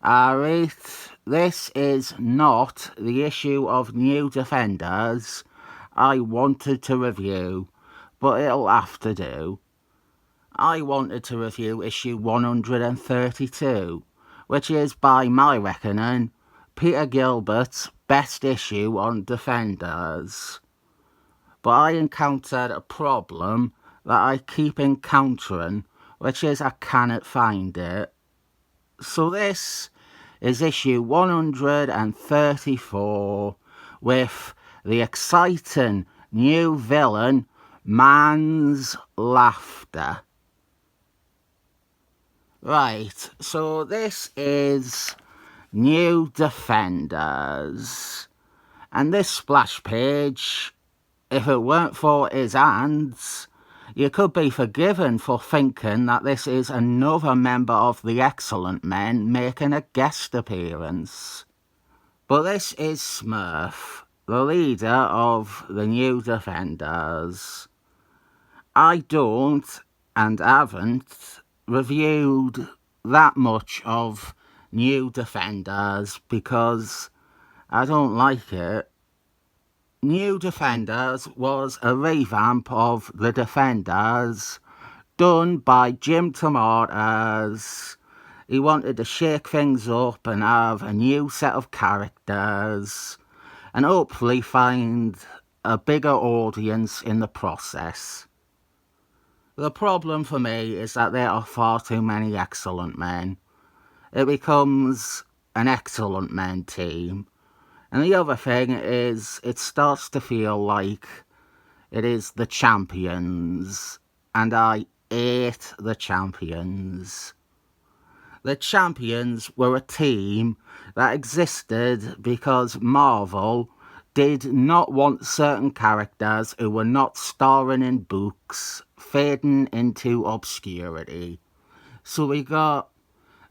Alright, this is not the issue of new Defenders I wanted to review, but it'll have to do. I wanted to review issue 132, which is, by my reckoning, Peter Gilbert's best issue on Defenders. But I encountered a problem that I keep encountering, which is I cannot find it. So this is issue 134 with the exciting new villain Manslaughter. Right, so this is New Defenders, and this splash page, if it weren't for his hands, you could be forgiven for thinking that this is another member of the Excellent Men making a guest appearance. But this is Smurf, the leader of the New Defenders. I don't, and haven't, reviewed that much of New Defenders because I don't like it. New Defenders was a revamp of the Defenders done by Jim Tomatoes. He wanted to shake things up and have a new set of characters and hopefully find a bigger audience in the process. The problem for me is that there are far too many Excellent Men. It becomes an Excellent Men team. And the other thing is, it starts to feel like it is the Champions, and I hate the Champions. The Champions were a team that existed because Marvel did not want certain characters who were not starring in books fading into obscurity. So we got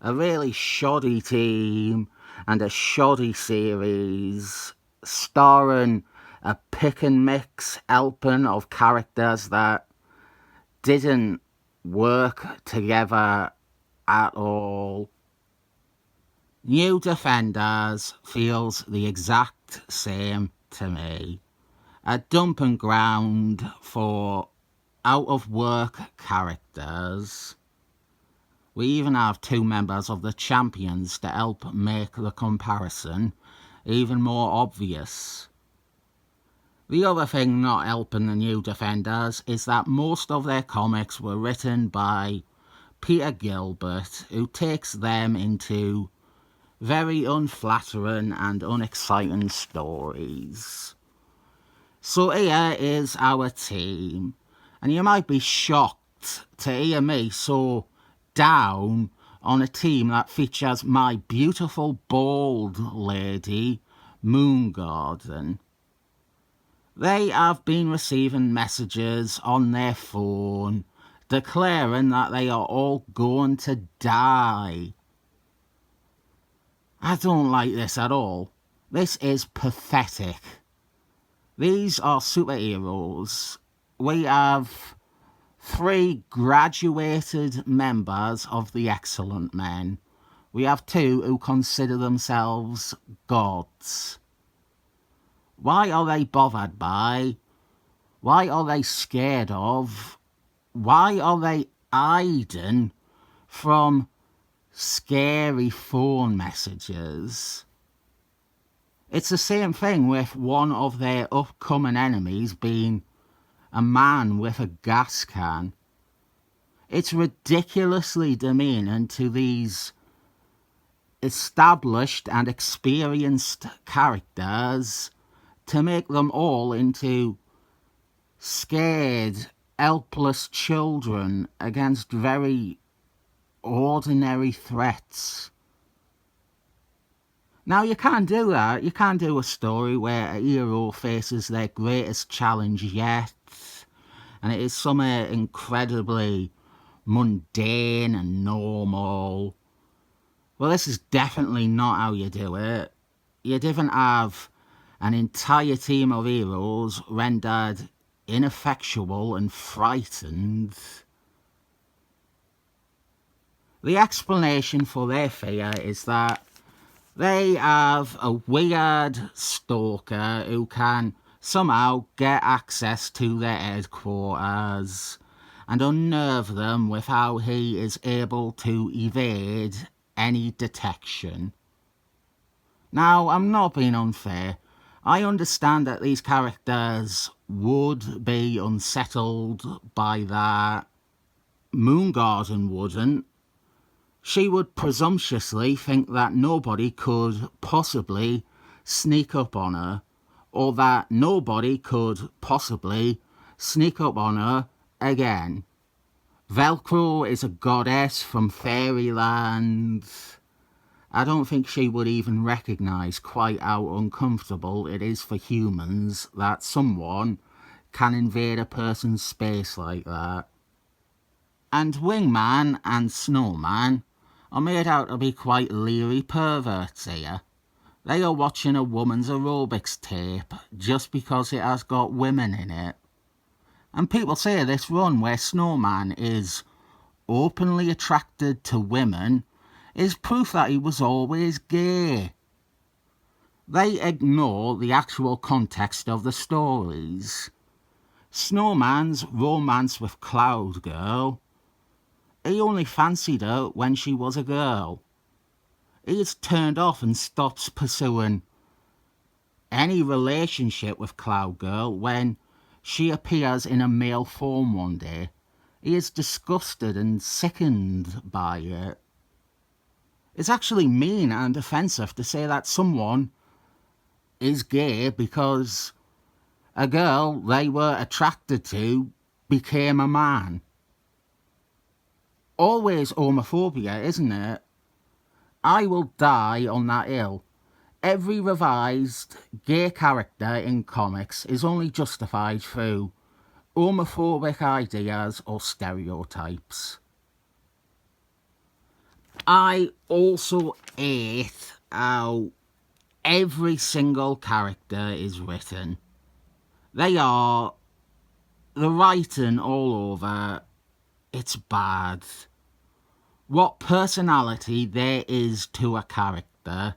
a really shoddy team and a shoddy series starring a pick and mix helping of characters that didn't work together at all. New Defenders feels the exact same to me. A dumping ground for out-of-work characters. We even have two members of the Champions to help make the comparison even more obvious. The other thing not helping the New Defenders is that most of their comics were written by Peter Gilbert, who takes them into very unflattering and unexciting stories. So here is our team, and you might be shocked to hear me so down on a team that features my beautiful bald lady, Moondragon. They have been receiving messages on their phone declaring that they are all going to die. I don't like this at all. This is pathetic. These are superheroes. We have 3 graduated members of the Excellent Men. We have 2 who consider themselves gods. Why are they bothered by? Why are they scared of? Why are they hiding from scary phone messages? It's the same thing with one of their upcoming enemies being a man with a gas can. It's ridiculously demeaning to these established and experienced characters to make them all into scared, helpless children against very ordinary threats. Now, you can't do that. You can't do a story where a hero faces their greatest challenge yet, and it is somewhere incredibly mundane and normal. Well, this is definitely not how you do it. You didn't have an entire team of heroes rendered ineffectual and frightened. The explanation for their fear is that they have a weird stalker who can somehow get access to their headquarters and unnerve them with how he is able to evade any detection. Now, I'm not being unfair. I understand that these characters would be unsettled by that. Moondragon wouldn't. She would presumptuously think that nobody could possibly sneak up on her, or that nobody could possibly sneak up on her again. Velcro is a goddess from fairyland. I don't think she would even recognise quite how uncomfortable it is for humans that someone can invade a person's space like that. And Wingman and Snowman are made out to be quite leery perverts here. They are watching a woman's aerobics tape just because it has got women in it. And people say this run where Snowman is openly attracted to women is proof that he was always gay. They ignore the actual context of the stories. Snowman's romance with Cloud Girl, he only fancied her when she was a girl. He is turned off and stops pursuing any relationship with Cloud Girl when she appears in a male form one day. He is disgusted and sickened by it. It's actually mean and offensive to say that someone is gay because a girl they were attracted to became a man. Always homophobia, isn't it? I will die on that hill. Every revised gay character in comics is only justified through homophobic ideas or stereotypes. I also hate how every single character is written. The writing all over, it's bad. What personality there is to a character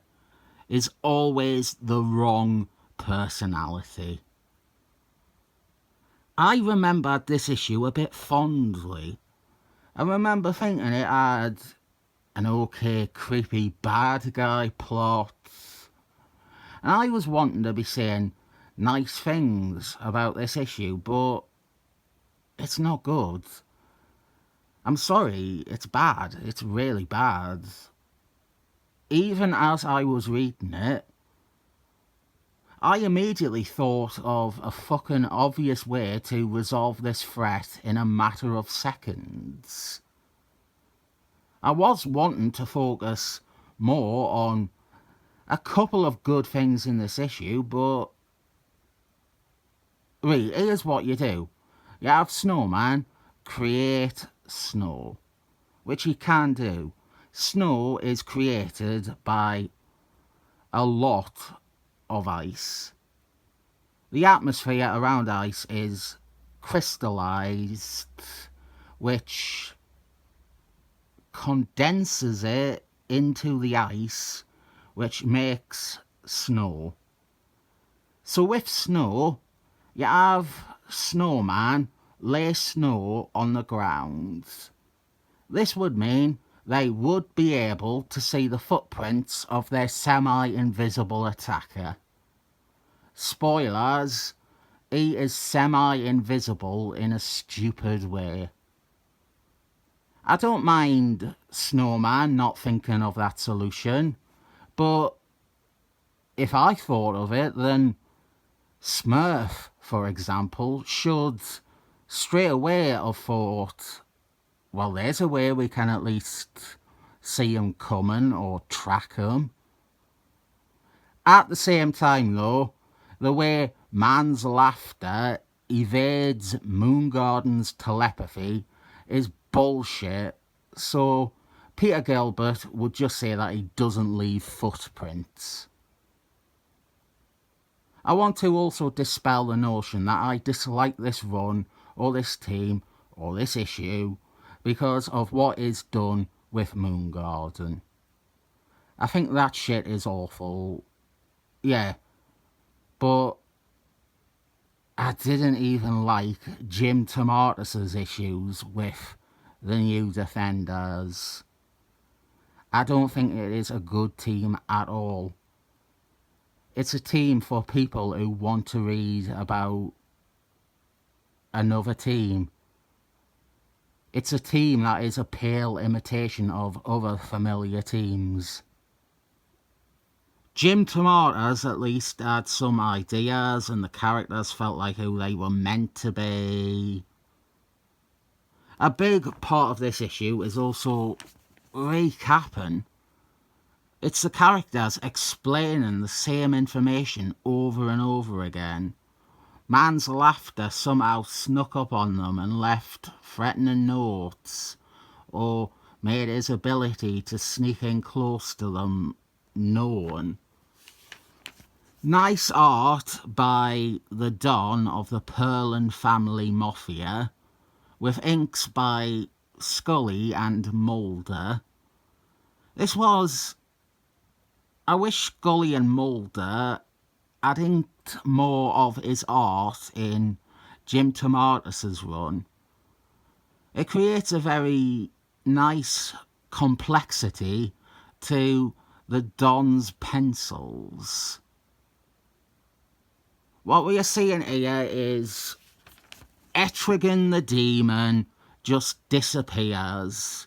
is always the wrong personality. I remembered this issue a bit fondly. I remember thinking it had an okay, creepy bad guy plot. And I was wanting to be saying nice things about this issue, but it's not good. I'm sorry, it's bad. It's really bad. Even as I was reading it, I immediately thought of a fucking obvious way to resolve this threat in a matter of seconds. I was wanting to focus more on a couple of good things in this issue, but here's what you do. You have Snowman create snow, which he can do. Snow is created by a lot of ice. The atmosphere around ice is crystallized, which condenses it into the ice, which makes snow. So with snow, you have Snowman lay snow on the ground. This would mean they would be able to see the footprints of their semi-invisible attacker. Spoilers, he is semi-invisible in a stupid way. I don't mind Snowman not thinking of that solution, but if I thought of it, then Smurf, for example, should straight away have thought, well, there's a way we can at least see him coming or track him. At the same time, though, the way Manslaughter evades Moondragon's telepathy is bullshit, so Peter Gilbert would just say that he doesn't leave footprints. I want to also dispel the notion that I dislike this run, or this team, or this issue, because of what is done with Moondragon. I think that shit is awful. Yeah. But I didn't even like Jim Tomatis's issues with the New Defenders. I don't think it is a good team at all. It's a team for people who want to read about another team. It's a team that is a pale imitation of other familiar teams. Jim Tomatis at least had some ideas and the characters felt like who they were meant to be. A big part of this issue is also recapping. It's the characters explaining the same information over and over again. Manslaughter somehow snuck up on them and left threatening notes, or made his ability to sneak in close to them known. Nice art by the Don of the Perlin family mafia, with inks by Scully and Mulder. I wish Scully and Mulder had inked more of his art in Jim Tomatis's run. It creates a very nice complexity to the Don's pencils. What we are seeing here is Etrigan the Demon just disappears.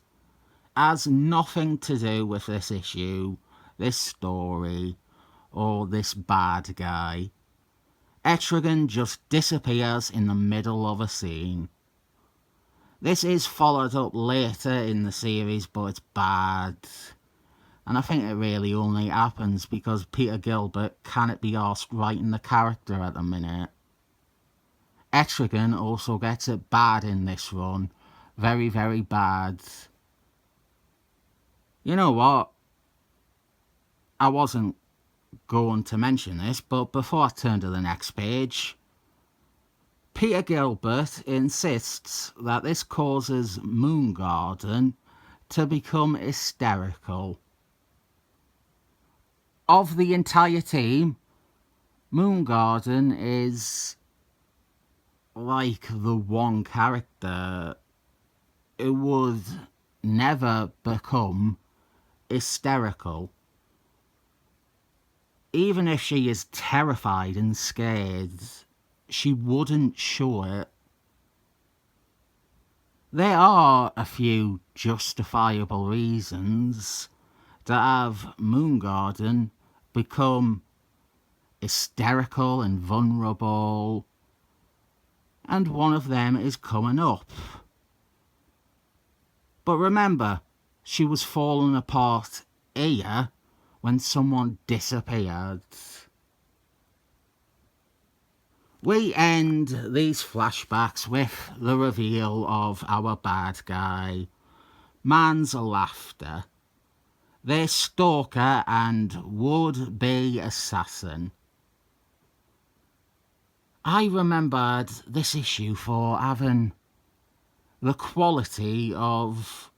Has nothing to do with this issue, this story, or this bad guy. Etrigan just disappears in the middle of a scene. This is followed up later in the series, but it's bad. And I think it really only happens because Peter Gilbert cannot be asked writing the character at the minute. Etrigan also gets it bad in this run. Very, very bad. You know what? I wasn't going to mention this, but before I turn to the next page, Peter Gilbert insists that this causes Moondragon to become hysterical. Of the entire team, Moondragon is like the one character who would never become hysterical. Even if she is terrified and scared, she wouldn't show it. There are a few justifiable reasons to have Moondragon become hysterical and vulnerable, and one of them is coming up. But remember, she was falling apart here when someone disappeared. We end these flashbacks with the reveal of our bad guy, Manslaughter, their stalker and would-be assassin. I remembered this issue for having the quality of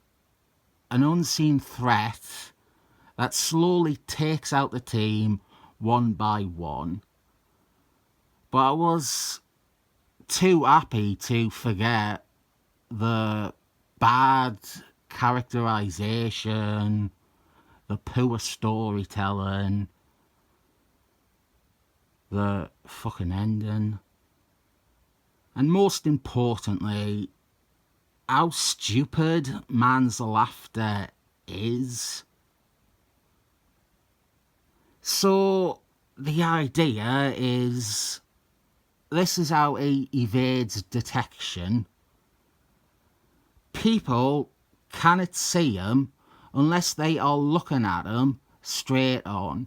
an unseen threat that slowly takes out the team one by one. But I was too happy to forget the bad characterization, the poor storytelling, the fucking ending, and most importantly, how stupid Manslaughter is. So the idea is, this is how he evades detection. People cannot see him unless they are looking at him straight on.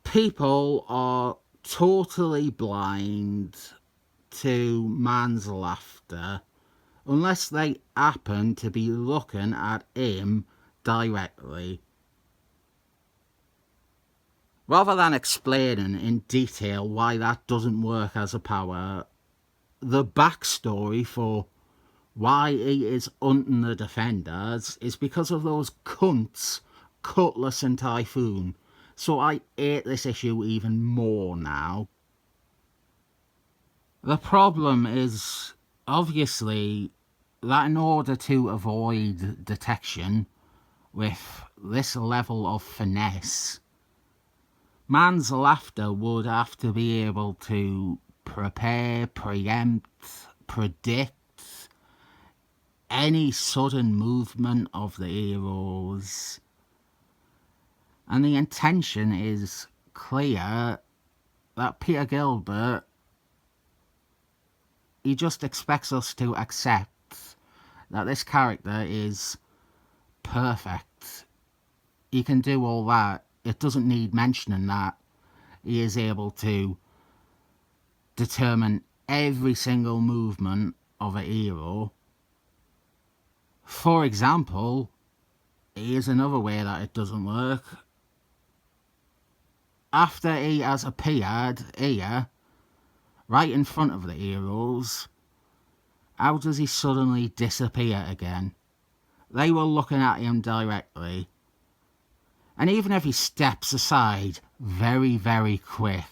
People are totally blind to Manslaughter unless they happen to be looking at him directly. Rather than explaining in detail why that doesn't work as a power, the backstory for why he is hunting the defenders is because of those cunts, Cutlass and Typhoon. So I hate this issue even more now. The problem is, obviously, that in order to avoid detection with this level of finesse, Manslaughter would have to be able to prepare, preempt, predict any sudden movement of the heroes. And the intention is clear that Peter Gilbert, he just expects us to accept that this character is perfect. He can do all that. It doesn't need mentioning that he is able to determine every single movement of a hero. For example, here's another way that it doesn't work. After he has appeared here, right in front of the heroes, how does he suddenly disappear again? They were looking at him directly. And even if he steps aside very, very quick,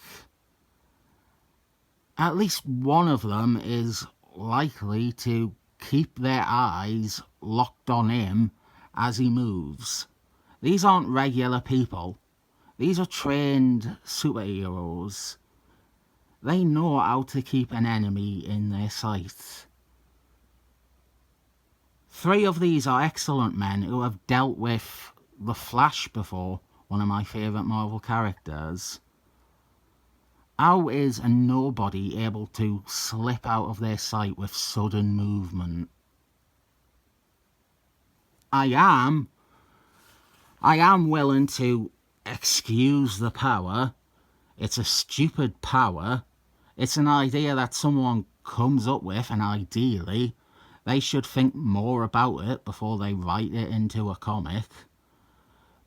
at least one of them is likely to keep their eyes locked on him as he moves. These aren't regular people. These are trained superheroes. They know how to keep an enemy in their sight. 3 of these are excellent men who have dealt with the Flash before, one of my favourite Marvel characters. How is a nobody able to slip out of their sight with sudden movement? I am willing to excuse the power. It's a stupid power. It's an idea that someone comes up with, and ideally they should think more about it before they write it into a comic.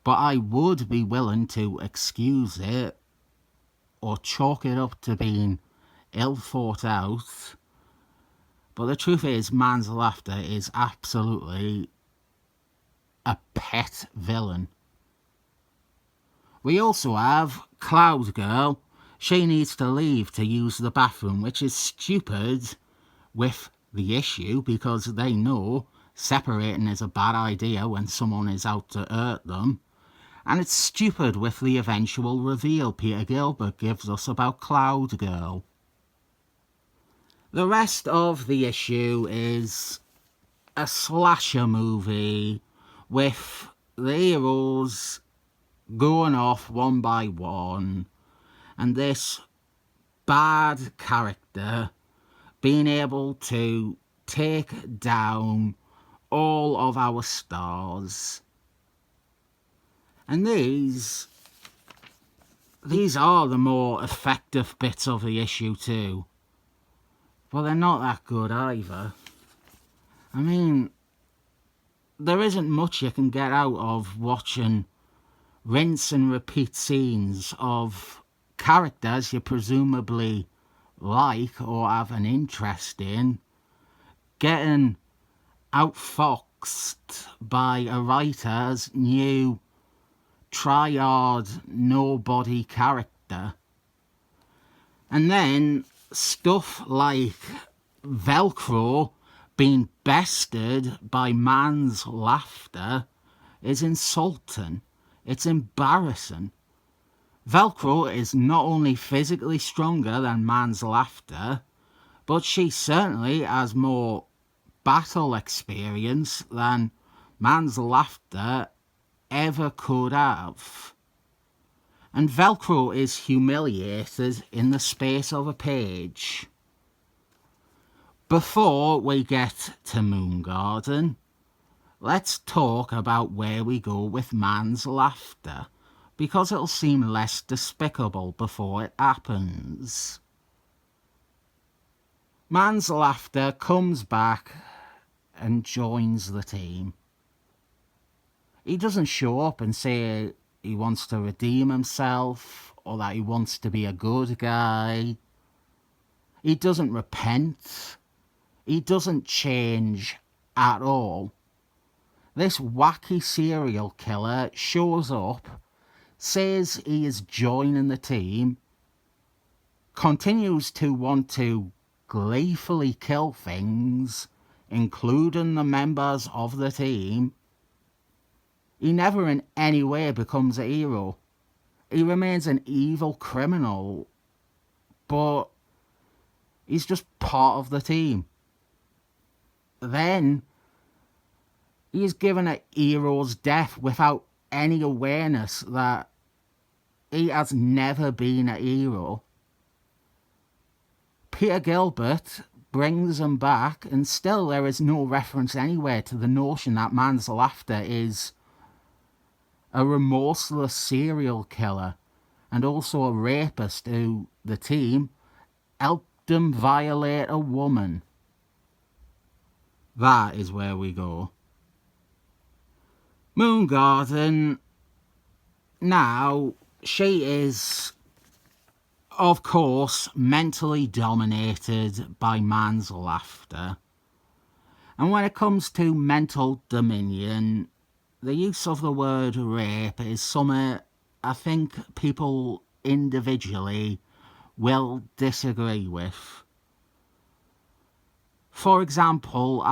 But I would be willing to excuse it or chalk it up to being ill thought out. But the truth is, Manslaughter is absolutely a pet villain. We also have Cloud Girl. She needs to leave to use the bathroom, which is stupid with the issue because they know separating is a bad idea when someone is out to hurt them. And it's stupid with the eventual reveal Peter Gilbert gives us about Cloud Girl. The rest of the issue is a slasher movie with the heroes going off one by one, and this bad character being able to take down all of our stars. And these are the more effective bits of the issue too. But they're not that good either. I mean, there isn't much you can get out of watching rinse and repeat scenes of characters you presumably like or have an interest in getting outfoxed by a writer's new try-hard nobody character. And then stuff like Velcro being bested by Manslaughter is insulting. It's embarrassing. Velcro is not only physically stronger than Manslaughter, but she certainly has more battle experience than Manslaughter ever could have. And Velcro is humiliated in the space of a page. Before we get to Moondragon, let's talk about where we go with Manslaughter, because it'll seem less despicable before it happens. Manslaughter comes back and joins the team. He doesn't show up and say he wants to redeem himself or that he wants to be a good guy. He doesn't repent. he doesn't change at all. This wacky serial killer shows up, says he is joining the team, continues to want to gleefully kill things, including the members of the team. He never in any way becomes a hero. He remains an evil criminal, but he's just part of the team. Then he's given a hero's death without any awareness that he has never been a hero. Peter Gilbert brings him back, and still there is no reference anywhere to the notion that Manslaughter is a remorseless serial killer and also a rapist who, the team, helped him violate a woman. That is where we go. Moondragon, now, she is, of course, mentally dominated by Manslaughter. And when it comes to mental dominion, the use of the word rape is something I think people individually will disagree with. For example,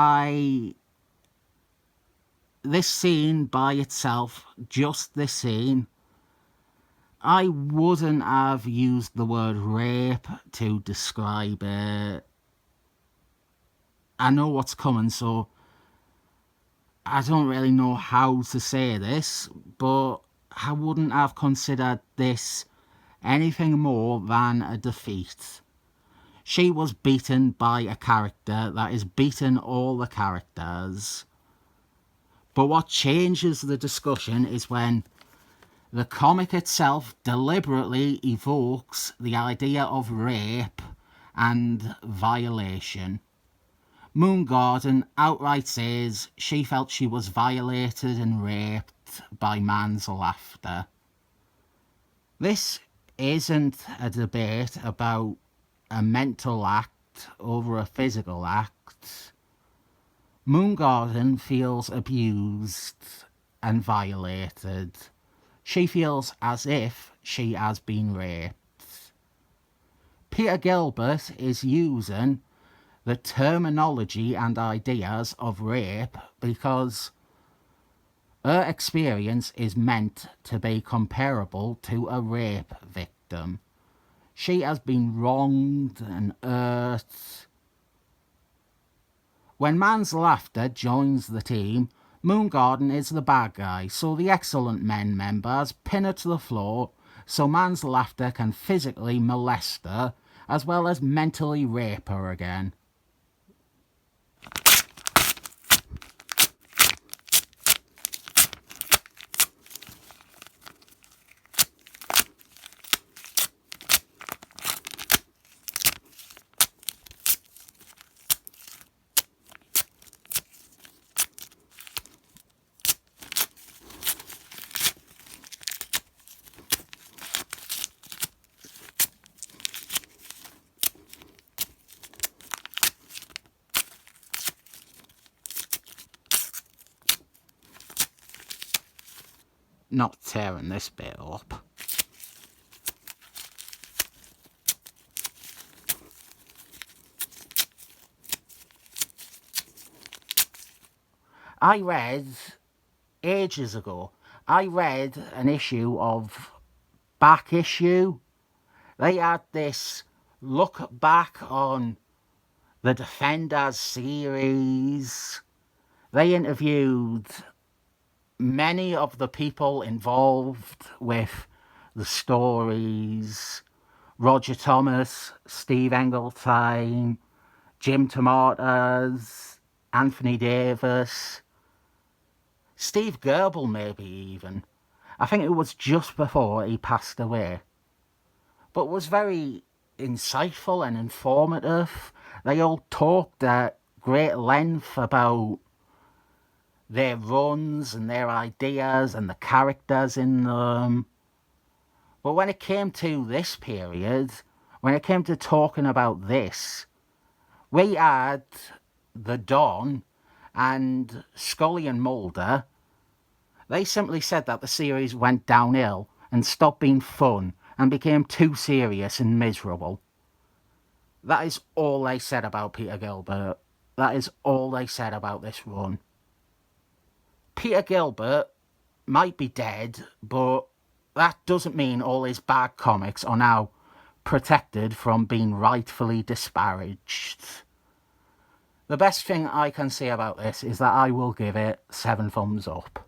this scene by itself, just this scene, I wouldn't have used the word rape to describe it. I know what's coming, so I don't really know how to say this, but I wouldn't have considered this anything more than a defeat. She was beaten by a character that is beaten all the characters. But what changes the discussion is when the comic itself deliberately evokes the idea of rape and violation. Moondragon outright says she felt she was violated and raped by Manslaughter. This isn't a debate about a mental act over a physical act. Moondragon feels abused and violated. She feels as if she has been raped. Peter Gilbert is using the terminology and ideas of rape because her experience is meant to be comparable to a rape victim. She has been wronged and hurt. When Manslaughter joins the team, Moondragon is the bad guy, so the Excellent Men members pin her to the floor so Manslaughter can physically molest her as well as mentally rape her again. Not tearing this bit up. I read, ages ago, I read an issue of Back Issue. They had this look back on the Defenders series. They interviewed many of the people involved with the stories. Roger Thomas, Steve Engeltine, Jim Tomatoes, Anthony Davis, Steve Gerbil maybe even. I think it was just before he passed away. But it was very insightful and informative. They all talked at great length about their runs and their ideas and the characters in them. But when it came to this period, when it came to talking about this, we had The Dawn, and Scully and Mulder, they simply said that the series went downhill and stopped being fun and became too serious and miserable. That is all they said about Peter Gilbert. That is all they said about this run. Peter Gilbert might be dead, but that doesn't mean all his bad comics are now protected from being rightfully disparaged. The best thing I can say about this is that I will give it 7 thumbs up.